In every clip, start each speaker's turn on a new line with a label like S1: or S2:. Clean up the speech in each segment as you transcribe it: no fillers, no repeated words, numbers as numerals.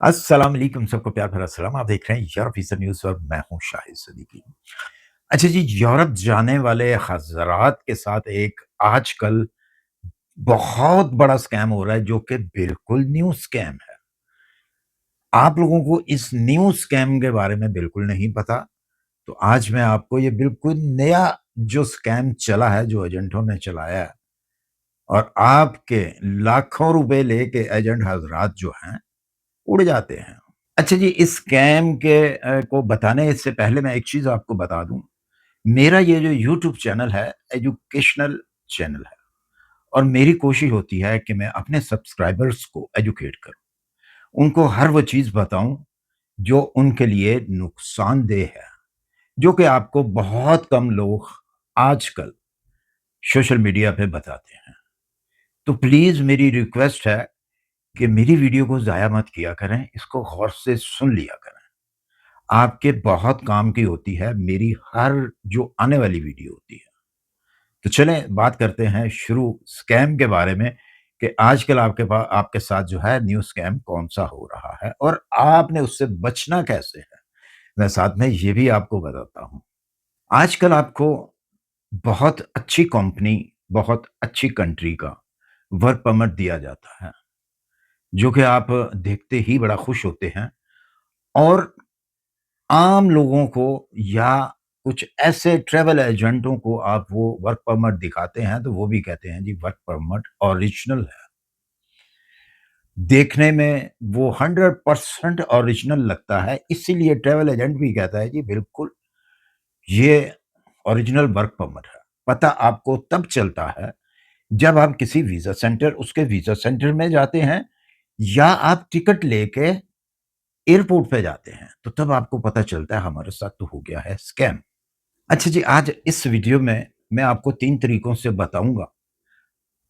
S1: अस्सलाम वालेकुम, सबको प्यार भरा सलाम। आप देख रहे हैं यूरोप ईज़ द न्यूज़ और मैं हूँ शाहिद सिद्दीकी। अच्छा जी, यूरोप जाने वाले हज़रात के साथ एक आजकल बहुत बड़ा स्कैम हो रहा है, जो कि बिल्कुल न्यू स्कैम है। आप लोगों को इस न्यू स्कैम के बारे में बिल्कुल नहीं पता, तो आज मैं आपको ये बिल्कुल नया जो स्कैम चला है, जो एजेंटों ने चलाया है और आपके लाखों रुपए लेके एजेंट हज़रात जो हैं, उड़ जाते हैं। अच्छा जी, इस स्कैम के को बताने से पहले मैं एक चीज़ आपको बता दूँ, मेरा ये जो यूट्यूब चैनल है, एजुकेशनल चैनल है और मेरी कोशिश होती है कि मैं अपने सब्सक्राइबर्स को एजुकेट करूँ। उनको हर वो चीज़ बताऊँ, जो उनके लिए नुकसानदेह है, जो कि आपको बहुत कम लोग आजकल सोशल मीडिया पे बताते हैं। तो प्लीज़ मेरी रिक्वेस्ट है कि मेरी वीडियो को ज़ाया मत किया करें, इसको गौर से सुन लिया करें। आपके बहुत काम की होती है मेरी हर जो आने वाली वीडियो होती है। तो चलें बात करते हैं शुरू स्कैम के बारे में कि आजकल आपके साथ जो है न्यू स्कैम कौन-सा हो रहा है और आपने उससे बचना कैसे है? मैं साथ में ये भी आपको बताता हूँ। आजकल आपको बहुत अच्छी कंपनी, बहुत अच्छी कंट्री का वर्क परमिट दिया जाता है, जो कि आप देखते ही बड़ा खुश होते हैं और आम लोगों को या कुछ ऐसे ट्रैवल एजेंटों को आप वो वर्क परमिट दिखाते हैं, तो वो भी कहते हैं जी वर्क परमिट ओरिजिनल है। देखने में वो 100% ओरिजिनल लगता है, इसीलिए ट्रैवल एजेंट भी कहता है जी बिल्कुल ये ओरिजिनल वर्क परमिट है। पता आपको तब चलता है जब आप किसी उसके वीज़ा सेंटर में जाते हैं या आप टिकट लेके एयरपोर्ट पे जाते हैं, तो तब आपको पता चलता है हमारे साथ तो हो गया है स्कैम। अच्छा जी, आज इस वीडियो में मैं आपको 3 तरीकों से बताऊँगा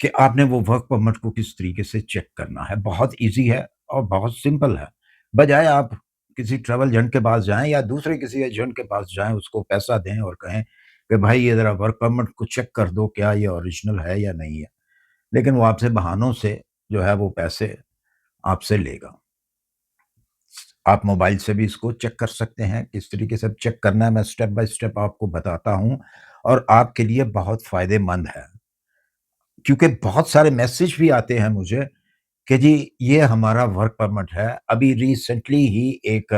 S1: कि आपने वो वर्क परमिट को किस तरीके से चेक करना है। बहुत ईज़ी है और बहुत सिंपल है। बजाए आप किसी ट्रैवल एजेंट के पास जाएँ या दूसरे किसी एजेंट के पास जाएँ, उसको पैसा दें और कहें कि भाई ये ज़रा वर्क परमिट को चेक कर दो, क्या ये ओरिजिनल है या नहीं है। लेकिन वो आपसे बहानों से जो है वो पैसे आपसे लेगा। आप मोबाइल से भी इसको चेक कर सकते हैं, किस तरीके से चेक करना है मैं स्टेप बाय स्टेप आपको बताता हूँ और आपके लिए बहुत फ़ायदेमंद है। क्योंकि बहुत सारे मैसेज भी आते हैं मुझे कि जी ये हमारा वर्क परमिट है। अभी रिसेंटली ही एक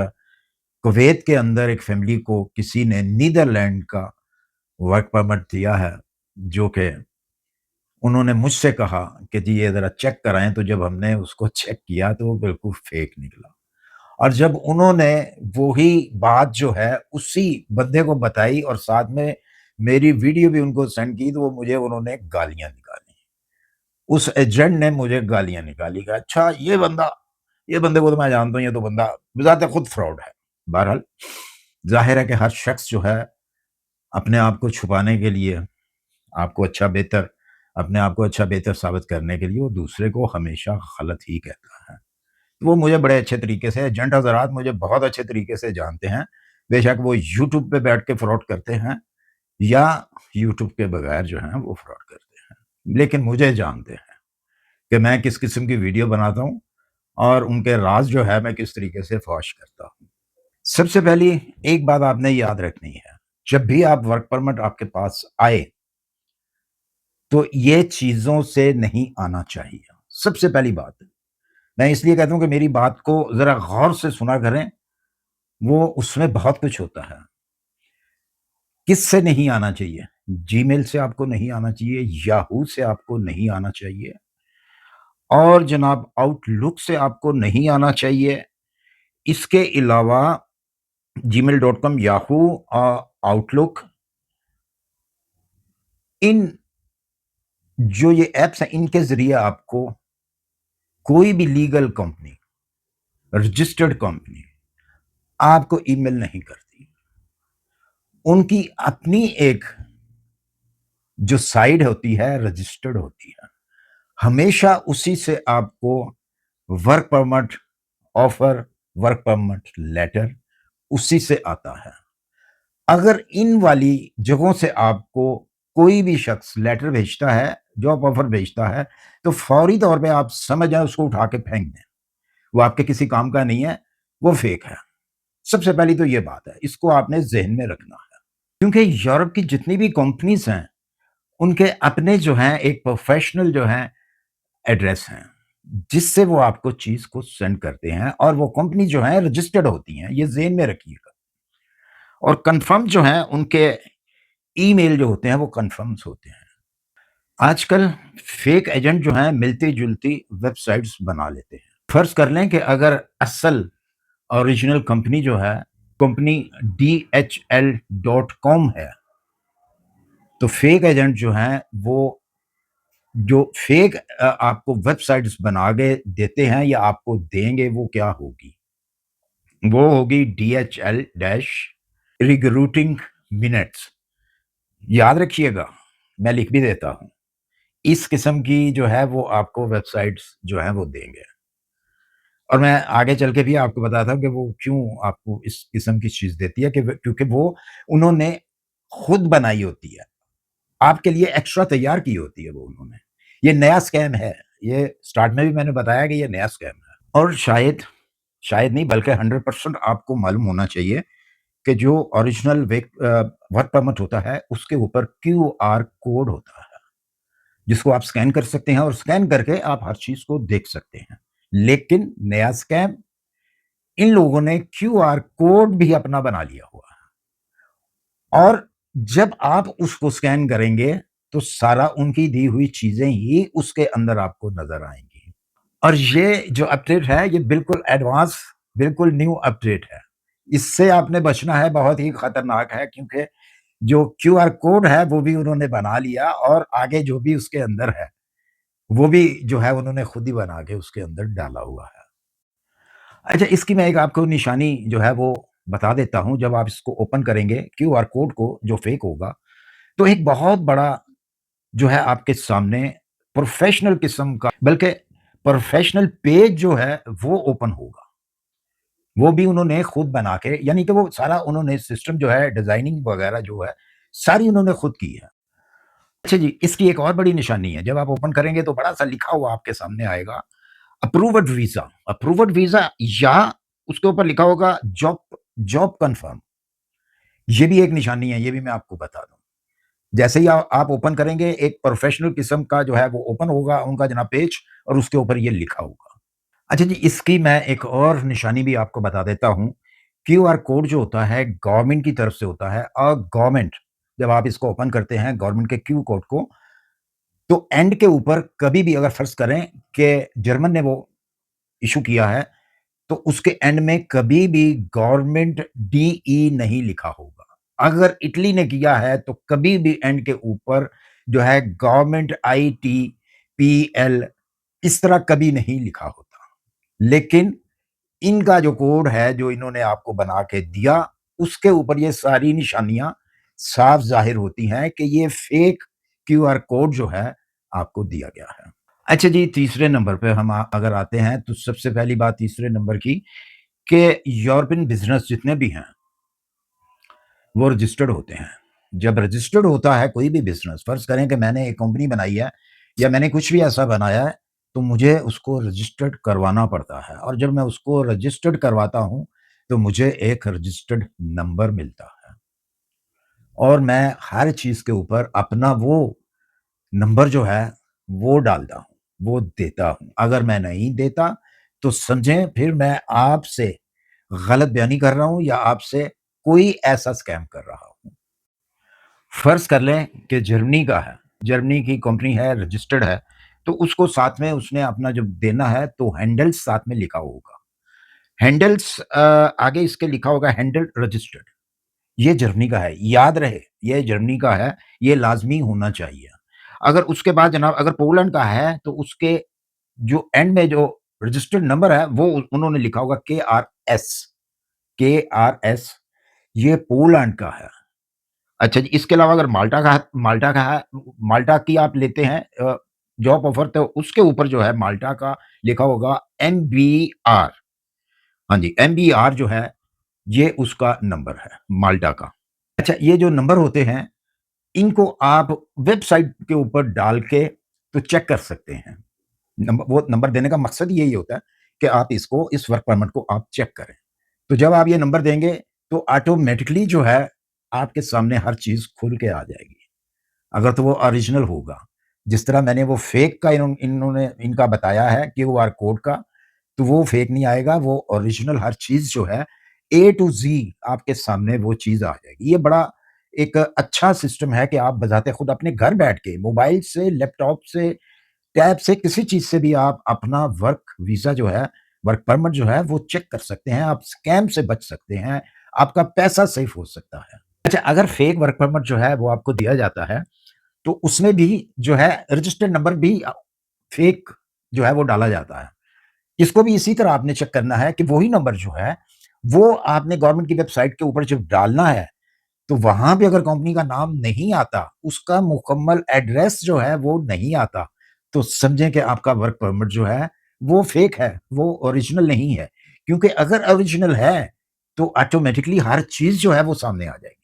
S1: कुवैत के अंदर एक फैमिली को किसी ने नीदरलैंड का वर्क परमिट दिया है, जो कि उन्होंने मुझसे कहा कि जी ये ज़रा चेक कराएँ, तो जब हमने उसको चेक किया तो वो बिल्कुल फ़ेक निकला। और जब उन्होंने वही बात जो है उसी बंदे को बताई और साथ में मेरी वीडियो भी उनको सेंड की, तो वो मुझे उन्होंने गालियाँ निकाली। उस एजेंट ने मुझे गालियाँ निकाली कि अच्छा ये बंदे को तो मैं जानता हूँ, ये तो बंदा बज़ाते खुद फ्रॉड है। बहरहाल, ज़ाहिर है कि हर शख्स जो है अपने आप को छुपाने के लिए, आपको अच्छा बेहतर अपने आप को अच्छा बेहतर साबित करने के लिए वो दूसरे को हमेशा गलत ही कहता है। वो मुझे बड़े अच्छे तरीके से एजेंट हज़रात मुझे बहुत अच्छे तरीके से जानते हैं। बेशक वो यूट्यूब पे बैठ के फ्रॉड करते हैं या यूट्यूब के बगैर जो हैं वो फ्रॉड करते हैं। लेकिन मुझे जानते हैं कि मैं किस किस्म की वीडियो बनाता हूँ और उनके राज़ जो है मैं किस तरीके से फ़ाश करता हूँ। सबसे पहली एक बात आपने याद रखनी है, जब भी आप वर्क परमिट आपके पास आए, तो ये चीज़ों से नहीं आना चाहिए। सबसे पहली बात। मैं इसलिए कहता हूँ कि मेरी बात को ज़रा गौर से सुना करें, वो उसमें बहुत कुछ होता है। किससे नहीं आना चाहिए? जीमेल से आपको नहीं आना चाहिए, याहू से आपको नहीं आना चाहिए और जनाब आउटलुक से आपको नहीं आना चाहिए। इसके अलावा gmail.com, याहू आउटलुक, इन जो ये ऐप्स हैं, इनके ज़रिए आपको कोई भी लीगल कंपनी, रजिस्टर्ड कंपनी आपको ईमेल नहीं करती। उनकी अपनी एक जो साइट होती है, रजिस्टर्ड होती है। हमेशा उसी से आपको work permit offer, work permit letter उसी से आता है। अगर इन वाली जगहों से आपको कोई भी शख्स लेटर भेजता है, जॉब ऑफर भेजता है, तो फौरी तौर पे आप समझ जाएँ उसको उठा के फेंक दें। वो आपके किसी काम का नहीं है, वो फेक है। सबसे पहली तो ये बात है, इसको आपने ज़हन में रखना है। क्योंकि यूरोप की जितनी भी कंपनीज़ हैं, उनके अपने जो हैं एक प्रोफ़ेशनल जो हैं एड्रेस हैं, जिससे वो आपको चीज़ को सेंड करते हैं और वो कंपनी जो है रजिस्टर्ड होती हैं, ये ज़हन में रखिएगा। और कन्फर्म जो हैं उनके ईमेल जो होते हैं वो कन्फर्म्स होते हैं। आजकल फेक एजेंट जो हैं मिलती-जुलती वेबसाइट्स बना लेते हैं। फ़र्ज़ कर लें कि अगर असल ओरिजिनल कंपनी जो है, कंपनी DHL.com है, तो फेक एजेंट जो हैं वो जो फेक आपको वेबसाइट्स बना के देते हैं या आपको देंगे वो क्या होगी? वो होगी DHL डैश रिक्रूटिंग मिनट्स। याद रखिएगा, मैं लिख भी देता हूँ। इस किस्म की जो है वो आपको वेबसाइट्स जो हैं वो देंगे। और मैं आगे चल के भी आपको बताता हूँ कि वो क्यों आपको इस किस्म की चीज़ देती है कि व क्योंकि वो उन्होंने खुद बनाई होती है। आपके लिए एक्स्ट्रा तैयार की होती है वो उन्होंने। ये नया स्कैम है। ये स्टार्ट में भी मैंने बताया कि ये नया स्कैम है। और शायद नहीं बल्कि 100% आपको मालूम होना चाहिए कि जो ओरिजिनल वर्क परमिट होता है उसके ऊपर क्यूआर कोड होता है, जिसको आप स्कैन कर सकते हैं और स्कैन करके आप हर चीज़ को देख सकते हैं। लेकिन नया स्कैम, इन लोगों ने क्यूआर कोड भी अपना बना लिया हुआ है और जब आप उसको स्कैन करेंगे, तो सारा उनकी दी हुई चीज़ें ही उसके अंदर आपको नज़र आएँगी। और ये जो अपडेट है, ये बिल्कुल एडवांस, बिल्कुल न्यू अपडेट है। इससे आपने बचना है, बहुत ही खतरनाक है क्योंकि जो क्यूआर कोड है, वो भी उन्होंने बना लिया और आगे जो भी उसके अंदर है, वो भी जो है उन्होंने खुद ही बना के उसके अंदर डाला हुआ है। अच्छा, इसकी मैं एक आपको निशानी जो है वो बता देता हूँ, जब आप इसको ओपन करेंगे क्यूआर कोड को जो फ़ेक होगा, तो एक बहुत बड़ा जो है आपके सामने प्रोफ़ेशनल किस्म का बल्कि प्रोफ़ेशनल पेज जो है वो ओपन होगा। वो भी उन्होंने खुद बना के यानी कि वो सारा उन्होंने सिस्टम जो है डिज़ाइनिंग वग़ैरह जो है, सारी उन्होंने खुद की है। अच्छा जी, इसकी एक और बड़ी निशानी है, जब आप ओपन करेंगे तो बड़ा-सा लिखा हुआ आपके सामने आएगा अप्रूव्ड वीज़ा या उसके ऊपर लिखा होगा जॉब जॉब कन्फर्म। ये भी एक निशानी है, ये भी मैं आपको बता दूँ। जैसे ही आप ओपन करेंगे, एक प्रोफ़ेशनल किस्म का जो है वो ओपन होगा उनका जनाब पेज और उसके ऊपर ये लिखा होगा। अच्छा जी, इसकी मैं एक और निशानी भी आपको बता देता हूँ। क्यूआर कोड जो होता है गवर्नमेंट की तरफ से होता है और गवर्नमेंट जब आप इसको ओपन करते हैं गवर्नमेंट के क्यू कोड को, तो एंड के ऊपर कभी भी अगर फ़र्ज़ करें कि जर्मन ने वो इश्यू किया है, तो उसके एंड में कभी भी गवर्नमेंट डीई नहीं लिखा होगा। अगर इटली ने किया है, तो कभी भी एंड के ऊपर जो है गवर्नमेंट आईटीपीएल इस तरह कभी नहीं लिखा होता। लेकिन इनका जो कोड है, जो इन्होंने आपको बना के दिया, उसके ऊपर ये सारी निशानियाँ साफ ज़ाहिर होती हैं कि ये फ़ेक क्यूआर कोड जो है, आपको दिया गया है। अच्छा जी, तीसरे नंबर पे हम अगर आते हैं, तो सबसे पहली बात तीसरे नंबर की कि यूरोपियन बिज़नेस जितने भी हैं, वो रजिस्टर्ड होते हैं। जब रजिस्टर्ड होता है कोई भी बिज़नेस, फ़र्ज़ करें कि मैंने एक कंपनी बनाई है या मैंने कुछ भी ऐसा बनाया है, तो मुझे उसको रजिस्टर्ड करवाना पड़ता है और जब मैं उसको रजिस्टर्ड करवाता हूँ, तो मुझे एक रजिस्टर्ड नंबर मिलता है और मैं हर चीज़ के ऊपर अपना वो नंबर जो है, वो डालता हूँ, वो देता हूँ। अगर मैं नहीं देता, तो समझें फिर मैं आपसे गलत बयानी कर रहा हूँ या आपसे कोई ऐसा स्कैम कर रहा हूँ। फ़र्ज़ कर लें कि जर्मनी का है, जर्मनी की कंपनी है, रजिस्टर्ड है, तो उसको साथ में उसने अपना जब देना है, तो हैंडल्स साथ में लिखा होगा। हैंडल्स आगे इसके लिखा होगा हैंडल रजिस्टर्ड। ये जर्मनी का है, याद रहे ये जर्मनी का है, ये लाज़मी होना चाहिए। अगर उसके बाद जनाब अगर पोलैंड का है, तो उसके जो एंड में जो रजिस्टर्ड नंबर है, वो उन्होंने लिखा होगा केआरएस, केआरएस ये पोलैंड का है। अच्छा जी, इसके अलावा अगर माल्टा का है, माल्टा की आप लेते हैं जॉब ऑफर तो उसके ऊपर जो है माल्टा का लिखा होगा एमबीआर। हाँ जी, एमबीआर जो है, ये उसका नंबर है, माल्टा का। अच्छा, ये जो नंबर होते हैं, इनको आप वेबसाइट के ऊपर डाल के तो चेक कर सकते हैं। वो नंबर देने का मकसद यही होता है कि आप इसको इस वर्क परमिट को आप चेक करें। तो जब आप ये नंबर देंगे तो ऑटोमेटिकली जो है आपके सामने हर चीज़ खुल के आ जाएगी। अगर तो वो ओरिजिनल होगा। जिस तरह मैंने वो फेक का इन्होंने इनका बताया है क्यूआर कोड का, तो वो फेक नहीं आएगा, वो ओरिजिनल हर चीज़ जो है ए टू ज़ी आपके सामने वो चीज़ आ जाएगी। ये बड़ा एक अच्छा सिस्टम है कि आप बज़ाते खुद अपने घर बैठ के मोबाइल से, लैपटॉप से, टैब से, किसी चीज़ से भी आप अपना वर्क वीज़ा जो है, वर्क परमिट जो है वो चेक कर सकते हैं, आप स्कैम से बच सकते हैं, आपका पैसा सेफ हो सकता है। अच्छा, अगर फेक वर्क परमिट जो है वो आपको दिया जाता है, तो उसमें भी जो है रजिस्टर्ड नंबर भी फेक जो है वो डाला जाता है। इसको भी इसी तरह आपने चेक करना है कि वही नंबर जो है, वो आपने गवर्नमेंट की वेबसाइट के ऊपर जब डालना है, तो वहाँ पे अगर कंपनी का नाम नहीं आता, उसका मुकम्मल एड्रेस जो है वो नहीं आता, तो समझें कि आपका वर्क परमिट जो है, वो फेक है, वो ओरिजिनल नहीं है। क्योंकि अगर ओरिजिनल है, तो ऑटोमैटिकली हर चीज़ जो है वो सामने आ जाएगी।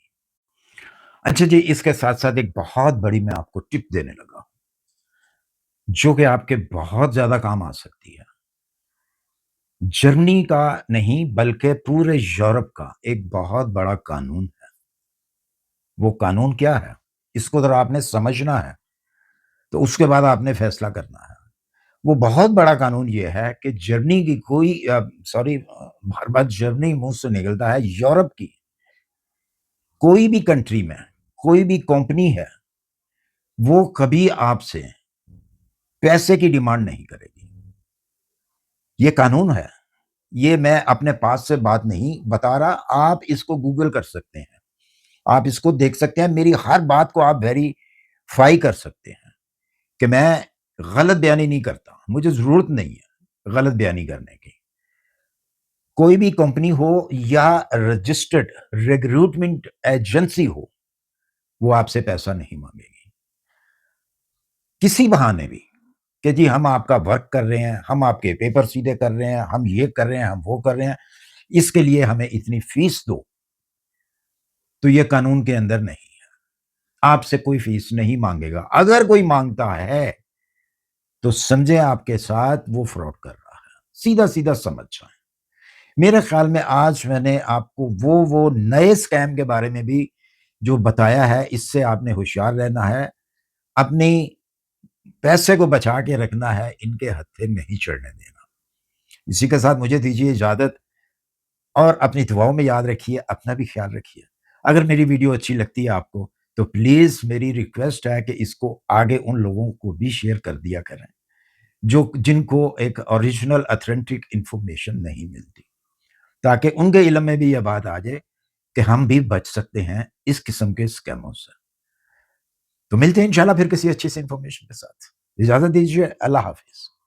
S1: अच्छा जी, इसके साथ-साथ एक बहुत बड़ी मैं आपको टिप देने लगा हूँ, जो कि आपके बहुत ज़्यादा काम आ सकती है। जर्मनी का नहीं बल्कि पूरे यूरोप का एक बहुत बड़ा कानून है। वो कानून क्या है? इसको ज़रा आपने समझना है, तो उसके बाद आपने फैसला करना है। वो बहुत बड़ा कानून ये है कि जर्मनी की कोई बार-बार जर्मनी मुँह से निकलता है, यूरोप की कोई भी कंट्री में, कोई भी कंपनी है, वो कभी आपसे पैसे की डिमांड नहीं करेगी। ये कानून है। ये मैं अपने पास से बात नहीं बता रहा, आप इसको गूगल कर सकते हैं। आप इसको देख सकते हैं, मेरी हर बात को आप वेरीफ़ाई कर सकते हैं कि मैं गलत बयानी नहीं करता, मुझे ज़रूरत नहीं है गलत बयानी करने की। कोई भी कंपनी हो या रजिस्टर्ड रिक्रूटमेंट एजेंसी हो, वो आपसे पैसा नहीं माँगेगी। किसी बहाने भी कि जी हम आपका वर्क कर रहे हैं, हम आपके पेपर सीधे कर रहे हैं, हम ये कर रहे हैं, हम वो कर रहे हैं, इसके लिए हमें इतनी फ़ीस दो, तो ये कानून के अंदर नहीं है। आपसे कोई फ़ीस नहीं माँगेगा। अगर कोई माँगता है, तो समझें आपके साथ वो फ्रॉड कर रहा है। सीधा-सीधा समझ जाएँ। मेरे ख़्याल में आज मैंने आपको वो नए स्कैम के बारे में भी जो बताया है, इससे आपने होशियार रहना है। अपनी पैसे को बचा के रखना है, इनके हत्थे नहीं चढ़ने देना। इसी के साथ मुझे दीजिए इजाज़त और अपनी दुआओं में याद रखिए, अपना भी ख़्याल रखिए। अगर मेरी वीडियो अच्छी लगती है आपको, तो प्लीज़ मेरी रिक्वेस्ट है कि इसको आगे उन लोगों को भी शेयर कर दिया करें, जो जिनको एक ओरिजिनल ऑथेंटिक इन्फॉर्मेशन नहीं मिलती। ताकि उनके इल्म में भी ये बात आ जाए कि हम भी बच सकते हैं इस किस्म के स्कैमों से। तो मिलते हैं इंशाल्लाह फिर किसी अच्छी सी इन्फॉर्मेशन के साथ। इजाज़त दीजिए, अल्लाह हाफ़िज़।